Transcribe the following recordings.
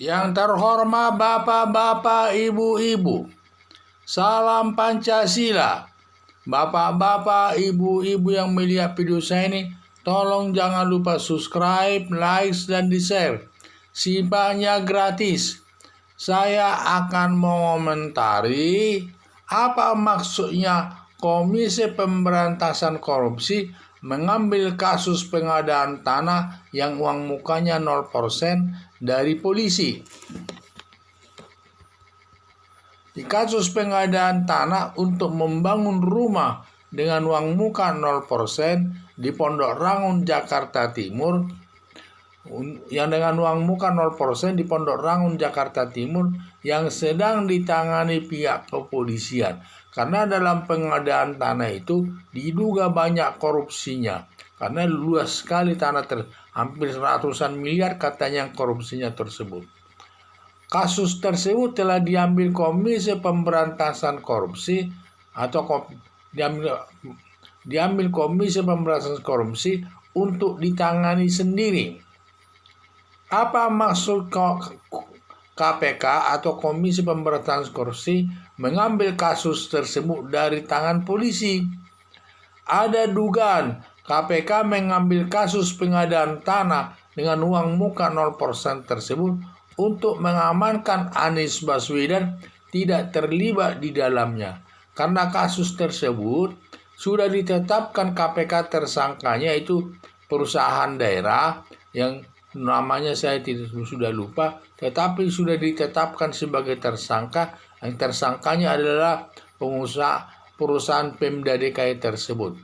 Yang terhormat Bapak-bapak, Ibu-ibu, salam Pancasila. Bapak-bapak, Ibu-ibu yang melihat video saya ini, tolong jangan lupa subscribe, like, dan di-share. Sifatnya gratis. Saya akan mengomentari apa maksudnya Komisi Pemberantasan Korupsi mengambil kasus pengadaan tanah yang uang mukanya 0% dari polisi. Di kasus pengadaan tanah untuk membangun rumah dengan uang muka 0% di Pondok Rangun, Jakarta Timur, yang dengan uang muka 0% di Pondok Rangun, Jakarta Timur, yang sedang ditangani pihak kepolisian. Karena dalam pengadaan tanah itu diduga banyak korupsinya. Karena luas sekali tanah, hampir ratusan miliar katanya korupsinya tersebut. Kasus tersebut telah diambil Komisi Pemberantasan Korupsi atau diambil Komisi Pemberantasan Korupsi untuk ditangani sendiri. Apa maksud KPK atau Komisi Pemberantasan Korupsi mengambil kasus tersebut dari tangan polisi? Ada dugaan KPK mengambil kasus pengadaan tanah dengan uang muka 0% tersebut untuk mengamankan Anies Baswedan tidak terlibat di dalamnya. Karena kasus tersebut sudah ditetapkan KPK tersangkanya itu perusahaan daerah yang namanya saya sudah lupa, tetapi sudah ditetapkan sebagai tersangka. Yang tersangkanya adalah pengusaha perusahaan Pemda DKI tersebut.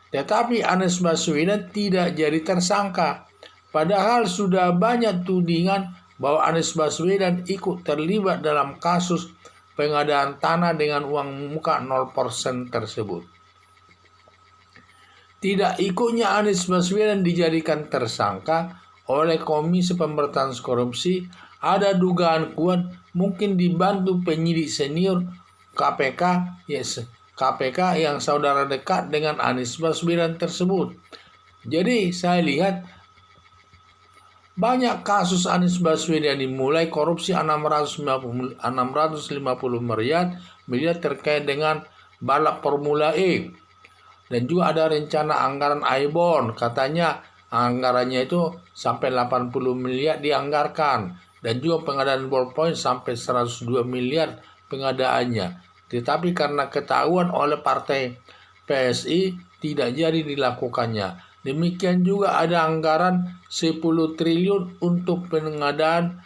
Tetapi Anies Baswedan tidak jadi tersangka. Padahal sudah banyak tudingan bahwa Anies Baswedan ikut terlibat dalam kasus pengadaan tanah dengan uang muka 0% tersebut. Tidak ikutnya Anies Baswedan dijadikan tersangka oleh Komisi Pemberantasan Korupsi ada dugaan kuat mungkin dibantu penyidik senior KPK yang saudara dekat dengan Anies Baswedan tersebut. Jadi saya lihat banyak kasus Anies Baswedan dimulai korupsi 650 miliar terkait dengan balap Formula E. Dan juga ada rencana anggaran Aibon, katanya anggarannya itu sampai 80 miliar dianggarkan. Dan juga pengadaan ballpoint sampai 102 miliar pengadaannya. Tetapi karena ketahuan oleh partai PSI tidak jadi dilakukannya. Demikian juga ada anggaran 10 triliun untuk pengadaan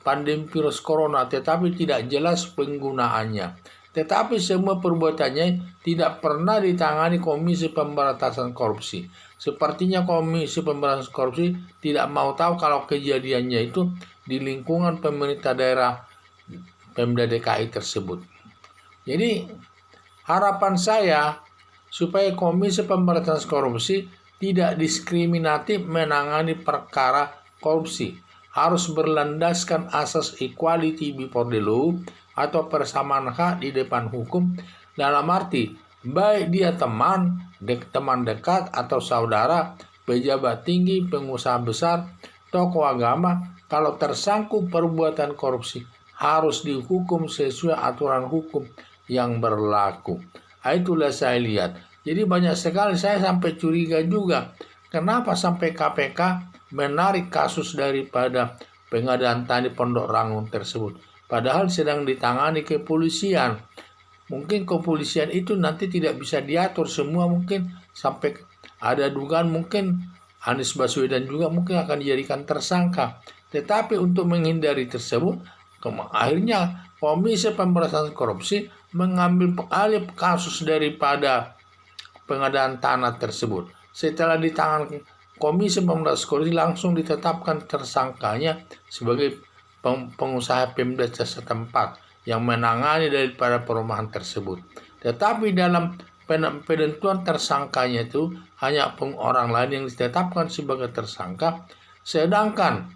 pandemi virus corona, tetapi tidak jelas penggunaannya. Tetapi semua perbuatannya tidak pernah ditangani Komisi Pemberantasan Korupsi. Sepertinya Komisi Pemberantasan Korupsi tidak mau tahu kalau kejadiannya itu di lingkungan pemerintah daerah Pemda DKI tersebut. Jadi harapan saya supaya Komisi Pemberantasan Korupsi tidak diskriminatif menangani perkara korupsi. Harus berlandaskan asas equality before the law atau persamaan hak di depan hukum, dalam arti baik dia teman dekat atau saudara, pejabat tinggi, pengusaha besar, tokoh agama, kalau tersangkut perbuatan korupsi harus dihukum sesuai aturan hukum yang berlaku. Itulah saya lihat. Jadi banyak sekali saya sampai curiga juga. Kenapa sampai KPK menarik kasus daripada pengadaan tanah Pondok Rangun tersebut? Padahal sedang ditangani kepolisian. Mungkin kepolisian itu nanti tidak bisa diatur semua, mungkin sampai ada dugaan mungkin Anies Baswedan juga mungkin akan dijadikan tersangka. Tetapi untuk menghindari tersebut, akhirnya Komisi Pemberantasan Korupsi mengambil alih kasus daripada pengadaan tanah tersebut. Setelah ditangani Komisi Pemberantasan Korupsi langsung ditetapkan tersangkanya sebagai pengusaha Pemda setempat yang menangani daripada perumahan tersebut. Tetapi dalam penentuan tersangkanya itu hanya orang lain yang ditetapkan sebagai tersangka, sedangkan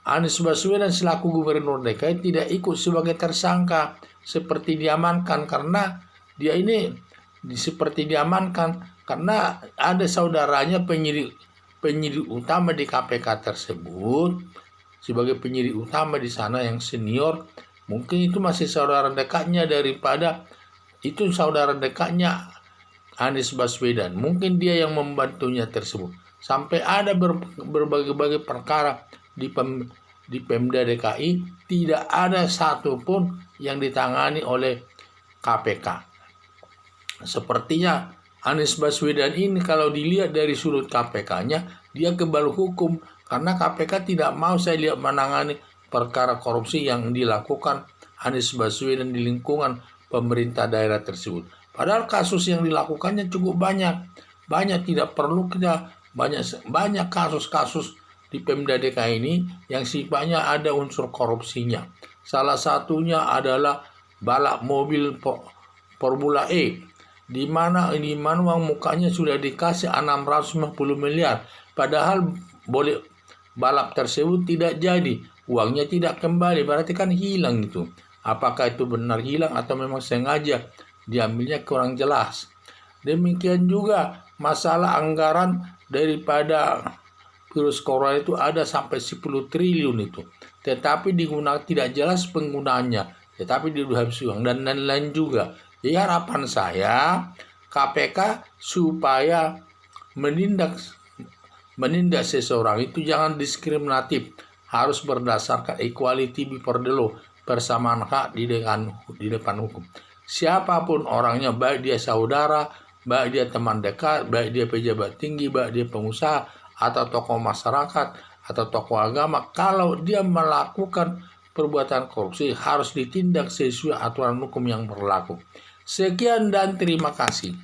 Anies Baswedan selaku Gubernur DKI tidak ikut sebagai tersangka, seperti diamankan karena dia ini seperti diamankan karena ada saudaranya penyidik utama di KPK tersebut sebagai penyidik utama di sana yang senior, mungkin itu masih saudara dekatnya Anies Baswedan. Mungkin dia yang membantunya tersebut. Sampai ada berbagai-bagai perkara di Pemda DKI, tidak ada satupun yang ditangani oleh KPK. Sepertinya Anies Baswedan ini kalau dilihat dari sudut KPK-nya, dia kebal hukum karena KPK tidak mau saya lihat menangani perkara korupsi yang dilakukan Anies Baswedan di lingkungan pemerintah daerah tersebut. Padahal kasus yang dilakukannya cukup banyak. Tidak perlu kita banyak kasus-kasus di Pemda DKI ini yang sifatnya ada unsur korupsinya. Salah satunya adalah balap mobil Formula E, di mana uang mukanya sudah dikasih 650 miliar, padahal boleh balap tersebut tidak jadi, uangnya tidak kembali, berarti kan hilang itu. Apakah itu benar hilang atau memang sengaja diambilnya, kurang jelas. Demikian juga masalah anggaran daripada virus corona itu ada sampai 10 triliun itu, tetapi digunakan tidak jelas penggunaannya, tetapi dihabis uang dan lain-lain juga. Jadi harapan saya KPK supaya menindak seseorang itu jangan diskriminatif, harus berdasarkan equality before the law, persamaan hak di depan hukum. Siapapun orangnya, baik dia saudara, baik dia teman dekat, baik dia pejabat tinggi, baik dia pengusaha atau tokoh masyarakat atau tokoh agama, kalau dia melakukan perbuatan korupsi harus ditindak sesuai aturan hukum yang berlaku. Sekian dan terima kasih.